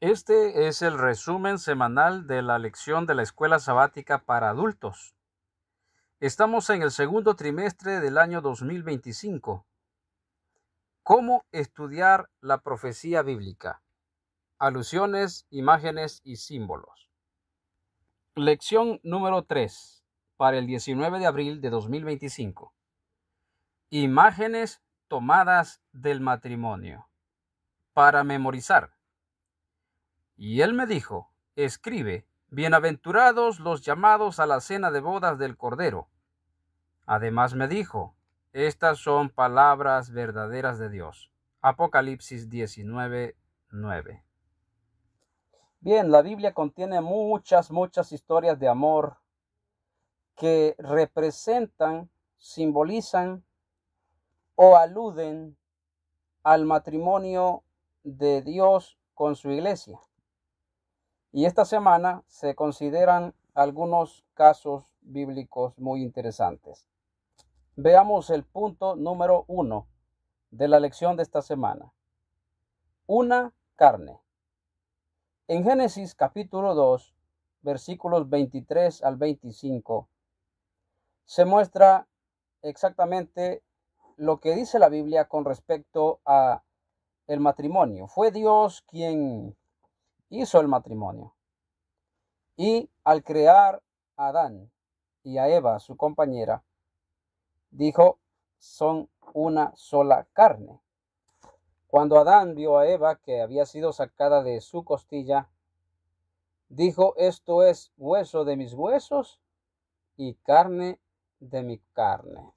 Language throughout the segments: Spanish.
Este es el resumen semanal de la lección de la escuela sabática para adultos. Estamos en el segundo trimestre del año 2025. ¿Cómo estudiar la profecía bíblica? Alusiones, imágenes y símbolos. Lección número 3 para el 19 de abril de 2025. Imágenes tomadas del matrimonio. Para memorizar. Y él me dijo, escribe, bienaventurados los llamados a la cena de bodas del Cordero. Además me dijo, estas son palabras verdaderas de Dios. Apocalipsis 19:9. Bien, la Biblia contiene muchas historias de amor que representan, simbolizan o aluden al matrimonio de Dios con su iglesia. Y esta semana se consideran algunos casos bíblicos muy interesantes. Veamos el punto número 1 de la lección de esta semana. Una carne. En Génesis capítulo 2, versículos 23 al 25, se muestra exactamente lo que dice la Biblia con respecto a el matrimonio. Fue Dios quien hizo el matrimonio. Y al crear a Adán y a Eva, su compañera, dijo, son una sola carne. Cuando Adán vio a Eva, que había sido sacada de su costilla, dijo, esto es hueso de mis huesos y carne de mi carne.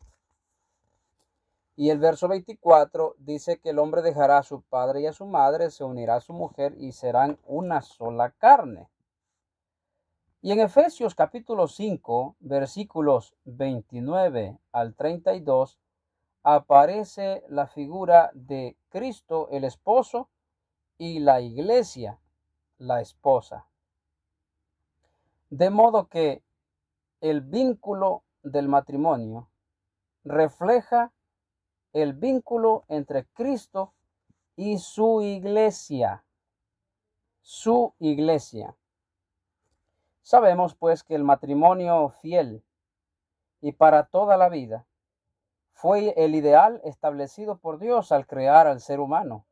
Y el verso 24 dice que el hombre dejará a su padre y a su madre, se unirá a su mujer y serán una sola carne. Y en Efesios capítulo 5, versículos 29 al 32, aparece la figura de Cristo, el esposo, y la iglesia, la esposa. De modo que el vínculo del matrimonio refleja el vínculo entre Cristo y su iglesia. Su iglesia. Sabemos pues que el matrimonio fiel y para toda la vida fue el ideal establecido por Dios al crear al ser humano.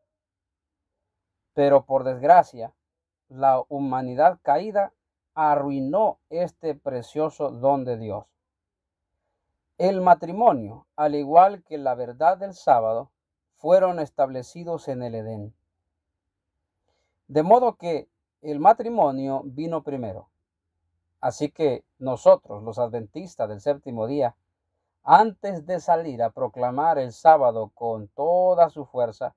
Pero por desgracia, la humanidad caída arruinó este precioso don de Dios. El matrimonio, al igual que la verdad del sábado, fueron establecidos en el Edén. De modo que el matrimonio vino primero. Así que nosotros, los adventistas del séptimo día, antes de salir a proclamar el sábado con toda su fuerza,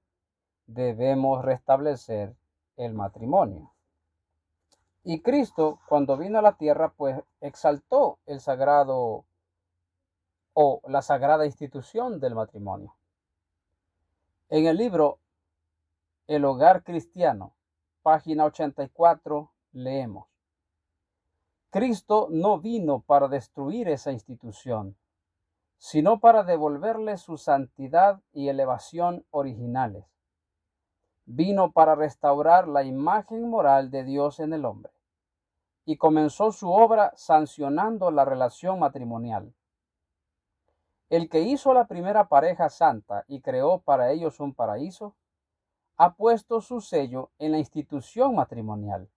debemos restablecer el matrimonio. Y Cristo, cuando vino a la tierra, pues exaltó el sagrado o la sagrada institución del matrimonio. En el libro El Hogar Cristiano, página 84, leemos: Cristo no vino para destruir esa institución, sino para devolverle su santidad y elevación originales. Vino para restaurar la imagen moral de Dios en el hombre, y comenzó su obra sancionando la relación matrimonial. El que hizo la primera pareja santa y creó para ellos un paraíso, ha puesto su sello en la institución matrimonial,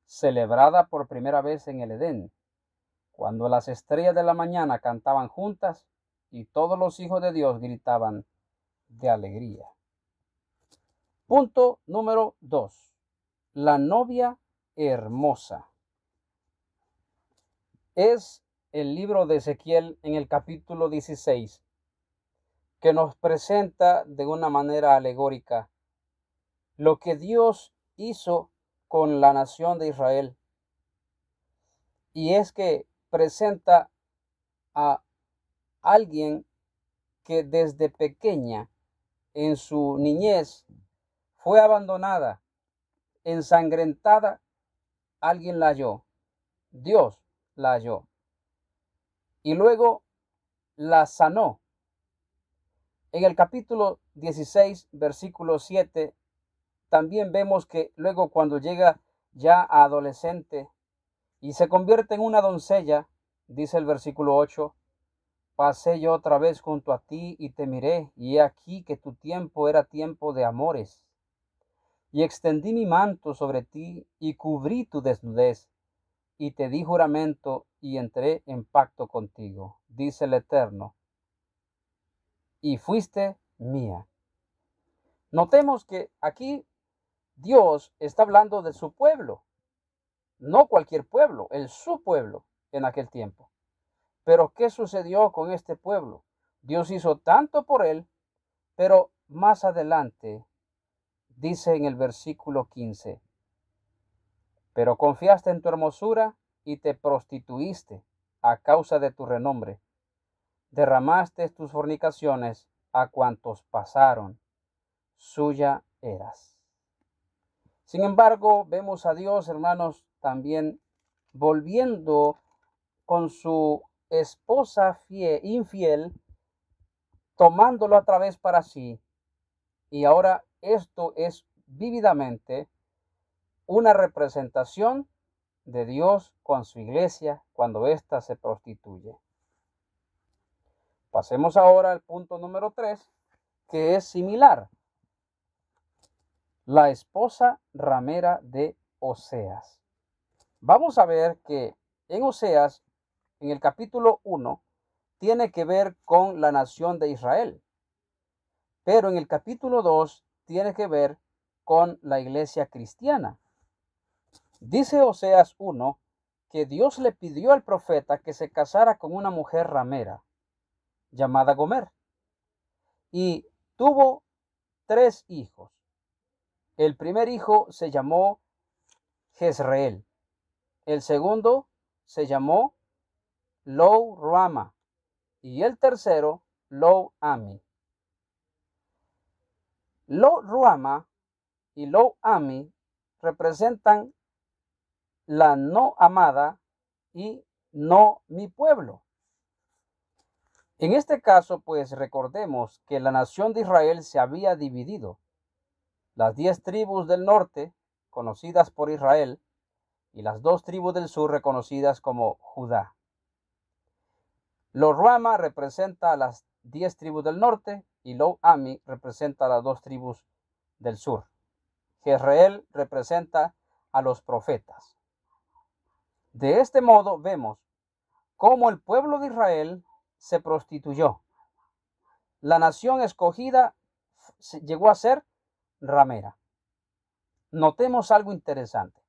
celebrada por primera vez en el Edén, cuando las estrellas de la mañana cantaban juntas y todos los hijos de Dios gritaban de alegría. Punto número 2. La novia hermosa. Es el libro de Ezequiel en el capítulo 16, que nos presenta de una manera alegórica lo que Dios hizo con la nación de Israel. Y es que presenta a alguien que desde pequeña, en su niñez, fue abandonada, ensangrentada. Alguien la halló, Dios la halló, y luego la sanó. En el capítulo 16, versículo 7, también vemos que luego cuando llega ya a adolescente y se convierte en una doncella, dice el versículo 8, pasé yo otra vez junto a ti y te miré, y he aquí que tu tiempo era tiempo de amores. Y extendí mi manto sobre ti y cubrí tu desnudez, y te di juramento y entré en pacto contigo, dice el Eterno, y fuiste mía. Notemos que aquí Dios está hablando de su pueblo, no cualquier pueblo, su pueblo en aquel tiempo. Pero ¿qué sucedió con este pueblo? Dios hizo tanto por él, pero más adelante dice en el versículo 15, pero confiaste en tu hermosura y te prostituiste a causa de tu renombre. Derramaste tus fornicaciones a cuantos pasaron, suya eras. Sin embargo, vemos a Dios, hermanos, también volviendo con su esposa infiel, tomándolo otra vez para sí. Y ahora esto es vívidamente una representación de Dios con su iglesia cuando ésta se prostituye. Pasemos ahora al punto número 3, que es similar. La esposa ramera de Oseas. Vamos a ver que en Oseas, en el capítulo 1, tiene que ver con la nación de Israel. Pero en el capítulo 2 tiene que ver con la iglesia cristiana. Dice Oseas 1 que Dios le pidió al profeta que se casara con una mujer ramera llamada Gomer. Y tuvo 3 hijos. El primer hijo se llamó Jezreel. El segundo se llamó Lo-Ruama. Y el tercero, Lo-Ami. Lo-Ruama y Lo-Ami representan la no amada y no mi pueblo. En este caso, pues recordemos que la nación de Israel se había dividido. Las 10 tribus del norte, conocidas por Israel, y las 2 tribus del sur, reconocidas como Judá. Lo-Ruama representa a las 10 tribus del norte y Lo-Ami representa a las 2 tribus del sur. Jezreel representa a los profetas. De este modo vemos cómo el pueblo de Israel se prostituyó. La nación escogida llegó a ser ramera. Notemos algo interesante.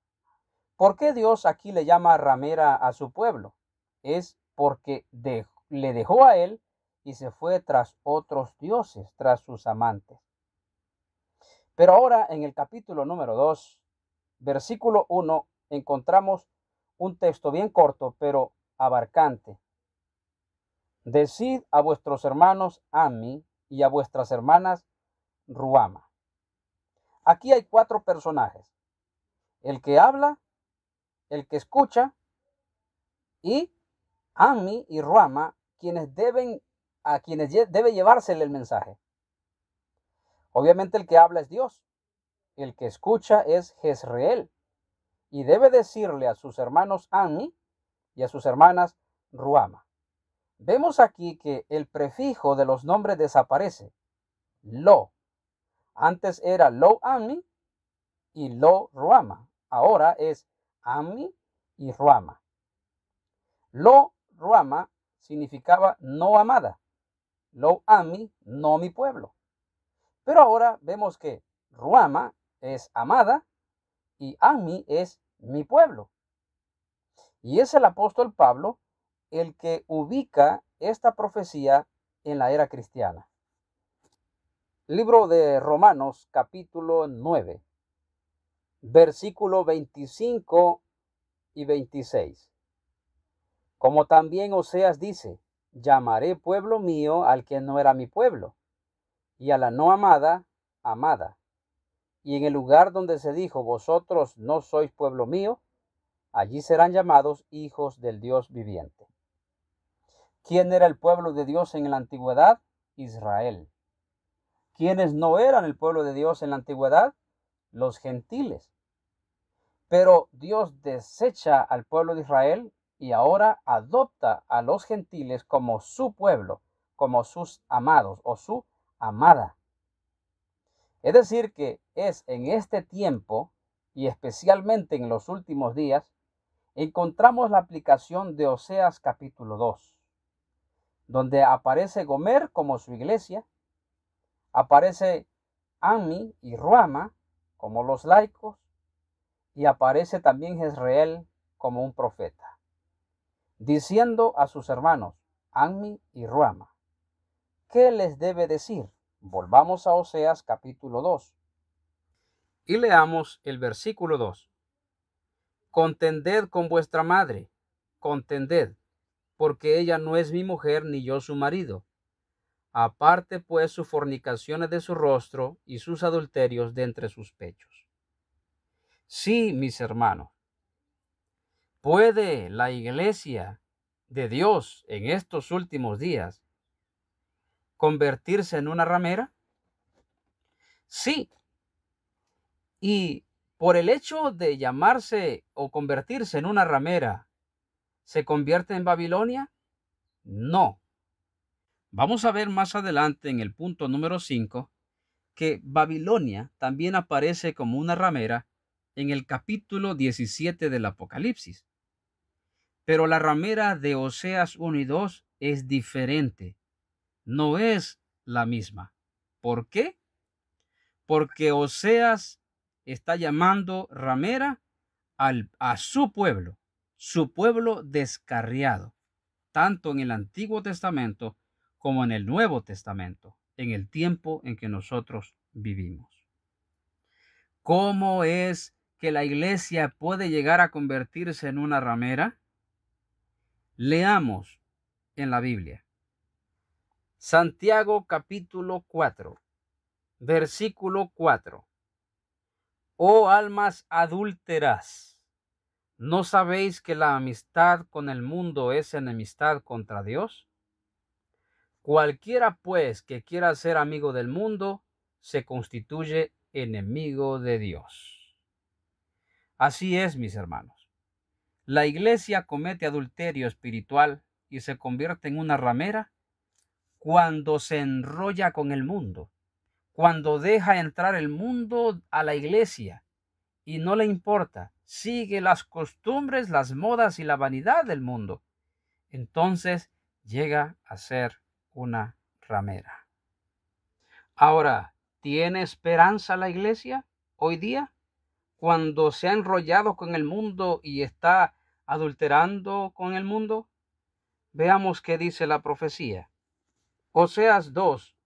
¿Por qué Dios aquí le llama ramera a su pueblo? Es porque le dejó a él y se fue tras otros dioses, tras sus amantes. Pero ahora en el capítulo número 2, versículo 1, encontramos un texto bien corto, pero abarcante. Decid a vuestros hermanos Ami y a vuestras hermanas Ruama. Aquí hay 4 personajes. El que habla, el que escucha y Ami y Ruama, a quienes debe llevársele el mensaje. Obviamente el que habla es Dios. El que escucha es Jezreel. Y debe decirle a sus hermanos Ami y a sus hermanas Ruama. Vemos aquí que el prefijo de los nombres desaparece. Lo. Antes era Lo-Ami y Lo-Ruama. Ahora es Ami y Ruama. Lo-Ruama significaba no amada. Lo-Ami, no mi pueblo. Pero ahora vemos que Ruama es amada y Ami es mi pueblo. Y es el apóstol Pablo el que ubica esta profecía en la era cristiana. Libro de Romanos, capítulo 9, versículo 25 y 26. Como también Oseas dice, llamaré pueblo mío al que no era mi pueblo, y a la no amada, amada. Y en el lugar donde se dijo, vosotros no sois pueblo mío, allí serán llamados hijos del Dios viviente. ¿Quién era el pueblo de Dios en la antigüedad? Israel. ¿Quiénes no eran el pueblo de Dios en la antigüedad? los gentiles. Pero Dios desecha al pueblo de Israel y ahora adopta a los gentiles como su pueblo, como sus amados o su amada. Es decir, que es en este tiempo, y especialmente en los últimos días, encontramos la aplicación de Oseas capítulo 2, donde aparece Gomer como su iglesia, aparece Ammi y Ruama como los laicos, y aparece también Jezreel como un profeta, diciendo a sus hermanos, Ammi y Ruama, ¿qué les debe decir? Volvamos a Oseas capítulo 2 y leamos el versículo 2. Contended con vuestra madre, contended, porque ella no es mi mujer ni yo su marido. Aparte pues sus fornicaciones de su rostro y sus adulterios de entre sus pechos. Sí, mis hermanos, ¿puede la iglesia de Dios en estos últimos días convertirse en una ramera? Sí. Y por el hecho de llamarse o convertirse en una ramera, ¿se convierte en Babilonia? No. Vamos a ver más adelante en el punto número 5 que Babilonia también aparece como una ramera en el capítulo 17 del Apocalipsis. Pero la ramera de Oseas 1 y 2 es diferente. No es la misma. ¿Por qué? Porque Oseas está llamando ramera a su pueblo descarriado, tanto en el Antiguo Testamento como en el Nuevo Testamento, en el tiempo en que nosotros vivimos. ¿Cómo es que la iglesia puede llegar a convertirse en una ramera? Leamos en la Biblia. Santiago capítulo 4, versículo 4. Oh almas adúlteras, ¿no sabéis que la amistad con el mundo es enemistad contra Dios? Cualquiera pues que quiera ser amigo del mundo se constituye enemigo de Dios. Así es, mis hermanos. La iglesia comete adulterio espiritual y se convierte en una ramera cuando se enrolla con el mundo, cuando deja entrar el mundo a la iglesia y no le importa, sigue las costumbres, las modas y la vanidad del mundo. Entonces llega a ser una ramera. Ahora, ¿tiene esperanza la iglesia hoy día cuando se ha enrollado con el mundo y está adulterando con el mundo? Veamos qué dice la profecía. Oseas 2,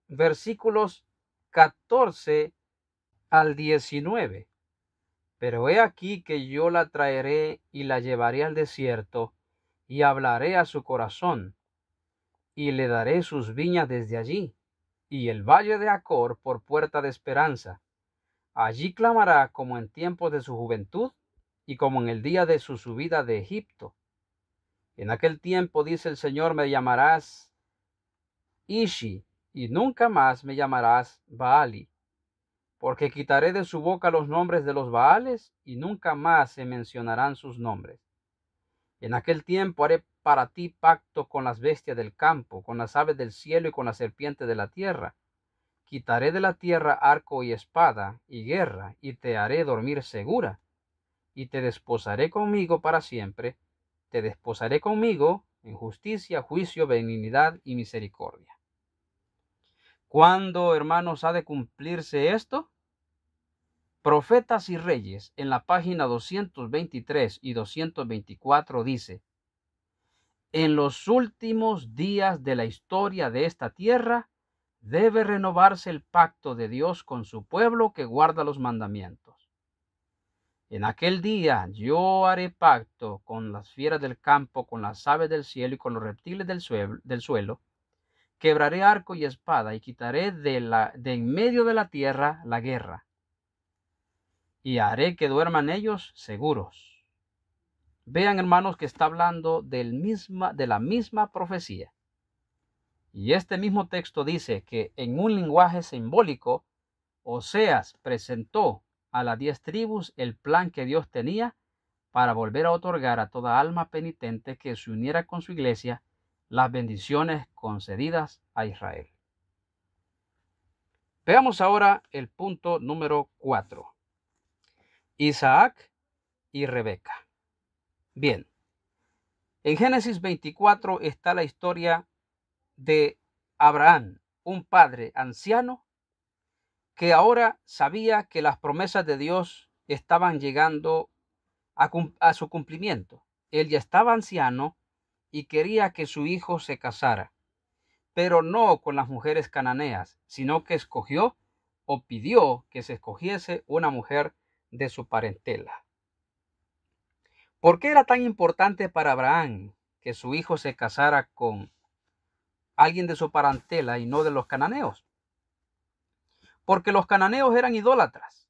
versículos 14 al 19. Pero he aquí que yo la traeré y la llevaré al desierto y hablaré a su corazón y le daré sus viñas desde allí y el valle de Acor por puerta de esperanza. Allí clamará como en tiempos de su juventud y como en el día de su subida de Egipto. En aquel tiempo, dice el Señor, me llamarás Ishi, y nunca más me llamarás Baali, porque quitaré de su boca los nombres de los Baales, y nunca más se mencionarán sus nombres. En aquel tiempo haré para ti pacto con las bestias del campo, con las aves del cielo y con la serpiente de la tierra. Quitaré de la tierra arco y espada y guerra, y te haré dormir segura. Y te desposaré conmigo para siempre, te desposaré conmigo en justicia, juicio, benignidad y misericordia. ¿Cuándo, hermanos, ha de cumplirse esto? Profetas y Reyes, en la página 223 y 224 dice: en los últimos días de la historia de esta tierra, debe renovarse el pacto de Dios con su pueblo que guarda los mandamientos. En aquel día yo haré pacto con las fieras del campo, con las aves del cielo y con los reptiles del suelo. Quebraré arco y espada y quitaré de en medio de la tierra la guerra. Y haré que duerman ellos seguros. Vean, hermanos, que está hablando de la misma profecía. Y este mismo texto dice que en un lenguaje simbólico Oseas presentó a las 10 tribus el plan que Dios tenía para volver a otorgar a toda alma penitente que se uniera con su iglesia las bendiciones concedidas a Israel. Veamos ahora el punto número 4. Isaac y Rebeca. Bien, en Génesis 24 está la historia de Abraham, un padre anciano que ahora sabía que las promesas de Dios estaban llegando a su cumplimiento. Él ya estaba anciano y quería que su hijo se casara, pero no con las mujeres cananeas, sino que escogió o pidió que se escogiese una mujer de su parentela. ¿Por qué era tan importante para Abraham que su hijo se casara con alguien de su parentela y no de los cananeos? Porque los cananeos eran idólatras.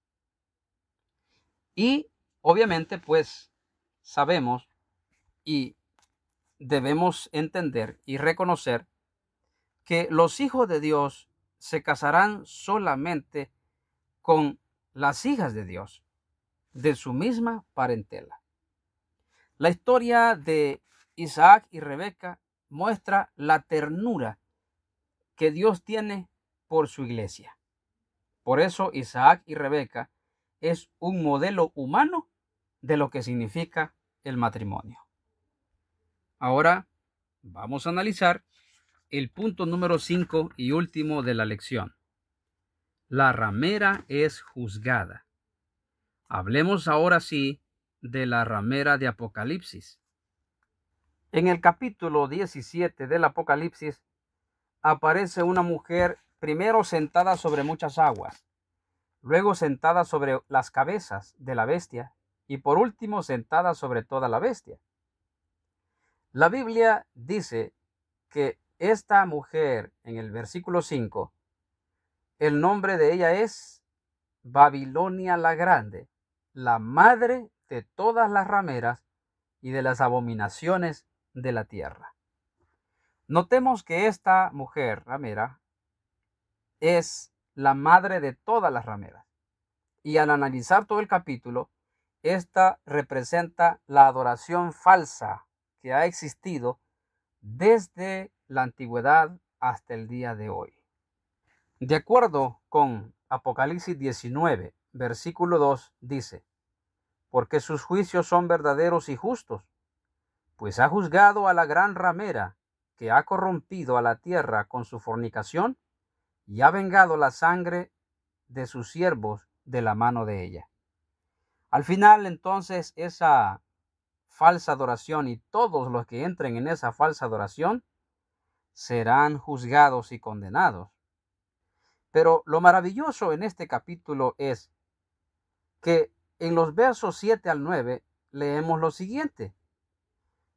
Y obviamente pues sabemos y debemos entender y reconocer que los hijos de Dios se casarán solamente con las hijas de Dios, de su misma parentela. La historia de Isaac y Rebeca muestra la ternura que Dios tiene por su iglesia. Por eso Isaac y Rebeca es un modelo humano de lo que significa el matrimonio. Ahora vamos a analizar el punto número 5 y último de la lección. La ramera es juzgada. Hablemos ahora sí de la ramera de Apocalipsis. En el capítulo 17 del Apocalipsis aparece una mujer primero sentada sobre muchas aguas, luego sentada sobre las cabezas de la bestia y por último sentada sobre toda la bestia. La Biblia dice que esta mujer, en el versículo 5, el nombre de ella es Babilonia la Grande, la madre de todas las rameras y de las abominaciones de la tierra. Notemos que esta mujer ramera es la madre de todas las rameras. Y al analizar todo el capítulo, esta representa la adoración falsa que ha existido desde la antigüedad hasta el día de hoy. De acuerdo con Apocalipsis 19, versículo 2, dice: porque sus juicios son verdaderos y justos, pues ha juzgado a la gran ramera que ha corrompido a la tierra con su fornicación y ha vengado la sangre de sus siervos de la mano de ella. Al final, entonces, esa falsa adoración y todos los que entren en esa falsa adoración serán juzgados y condenados. Pero lo maravilloso en este capítulo es que en los versos 7 al 9 leemos lo siguiente: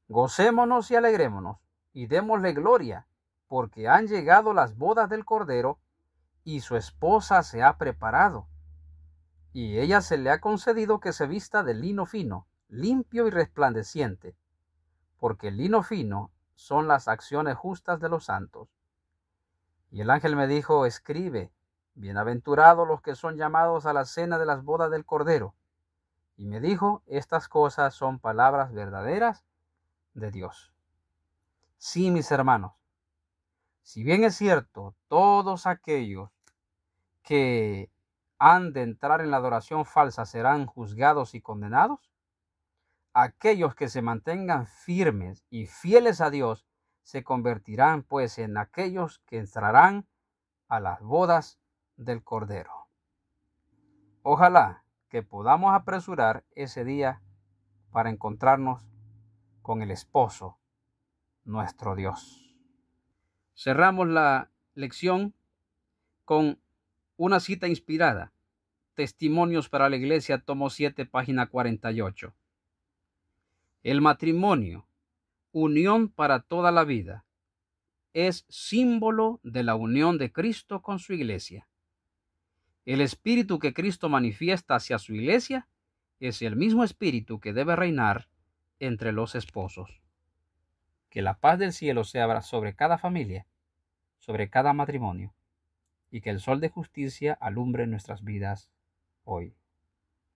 gocémonos y alegrémonos y démosle gloria, porque han llegado las bodas del Cordero y su esposa se ha preparado. Y ella se le ha concedido que se vista de lino fino, limpio y resplandeciente, porque el lino fino son las acciones justas de los santos. Y el ángel me dijo: escribe, bienaventurados los que son llamados a la cena de las bodas del Cordero. Y me dijo: estas cosas son palabras verdaderas de Dios. Sí, mis hermanos, si bien es cierto, todos aquellos que han de entrar en la adoración falsa serán juzgados y condenados, aquellos que se mantengan firmes y fieles a Dios se convertirán pues en aquellos que entrarán a las bodas del Cordero. Ojalá que podamos apresurar ese día para encontrarnos con el esposo, nuestro Dios. Cerramos la lección con una cita inspirada. Testimonios para la Iglesia, tomo 7, página 48. El matrimonio, unión para toda la vida, es símbolo de la unión de Cristo con su Iglesia. El espíritu que Cristo manifiesta hacia su Iglesia es el mismo espíritu que debe reinar entre los esposos. Que la paz del cielo sea sobre cada familia, sobre cada matrimonio. y que el sol de justicia alumbre nuestras vidas hoy.